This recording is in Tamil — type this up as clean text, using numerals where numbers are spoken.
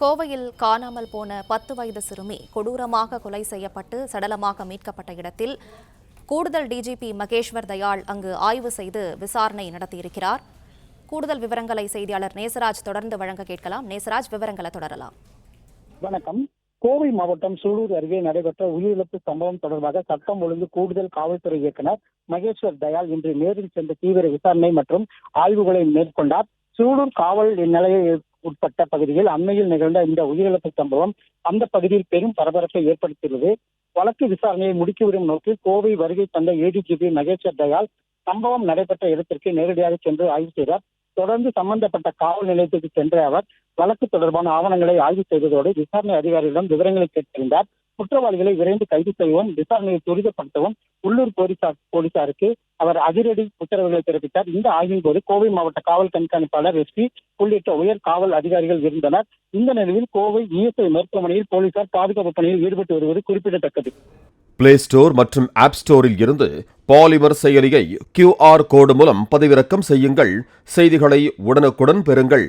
கோவையில் காணாமல் போன 10 வயது சிறுமி கொடூரமாக கொலை செய்யப்பட்டு சடலமாக மீட்கப்பட்ட இடத்தில் கூடுதல் டிஜிபி மகேஸ்வர் தயாள் அங்கு ஆய்வு செய்து விசாரணை நடத்தியிருக்கிறார். கூடுதல் விவரங்களை செய்தியாளர் நேசராஜ் தொடர்ந்து வழங்க கேட்கலாம். நேசராஜ், விவரங்களை தொடரலாம். வணக்கம். கோவை மாவட்டம் சூலூர் அருகே நடைபெற்ற உயிரிழப்பு சம்பவம் தொடர்பாக சட்டம் ஒழுங்கு கூடுதல் காவல்துறை இயக்குநர் மகேஸ்வர் தயாள் இன்று நேரில் சென்று தீவிர விசாரணை மற்றும் ஆய்வுகளை மேற்கொண்டார். சூலூர் காவல் நிலைய உட்பட்ட பகுதியில் அண்மையில் நிகழ்ந்த இந்த உயிரிழப்பு சம்பவம் அந்த பகுதியில் பெரும் பரபரப்பை ஏற்படுத்தியுள்ளது. வழக்கு விசாரணையை முடுக்கிவிடும் நோக்கில் கோவை வருகை தந்த ஏடிஜிபி மகேஸ்வர் தயாள் சம்பவம் நடைபெற்ற இடத்திற்கு நேரடியாக சென்று ஆய்வு செய்தார். தொடர்ந்து சம்பந்தப்பட்ட காவல் நிலையத்திற்கு சென்ற அவர் வழக்கு தொடர்பான ஆவணங்களை ஆய்வு செய்ததோடு விசாரணை அதிகாரிகளிடம் விவரங்களை கேட்டறிந்தார். குற்றவாளிகளை விரைந்து கைது செய்யவும் விசாரணையை துரிதப்படுத்தவும் உள்ளூர் போலீசாருக்கு அவர் அதிரடி உத்தரவுகளை பிறப்பித்தார். இந்த ஆய்வின் போது கோவை மாவட்ட காவல் கண்காணிப்பாளர் எஸ்பி உள்ளிட்ட உயர் காவல் அதிகாரிகள் இருந்தனர். இந்த நிலையில் கோவை இஎஸ்ஐ மருத்துவமனையில் போலீசார் பாதுகாப்பு பணியில் ஈடுபட்டு வருவது குறிப்பிடத்தக்கது. பிளே ஸ்டோர் மற்றும் ஆப் ஸ்டோரில் இருந்து பாலிமர் செயலியை QR கோடு மூலம் பதிவிறக்கம் செய்யுங்கள். செய்திகளை உடனுக்குடன் பெறுங்கள்.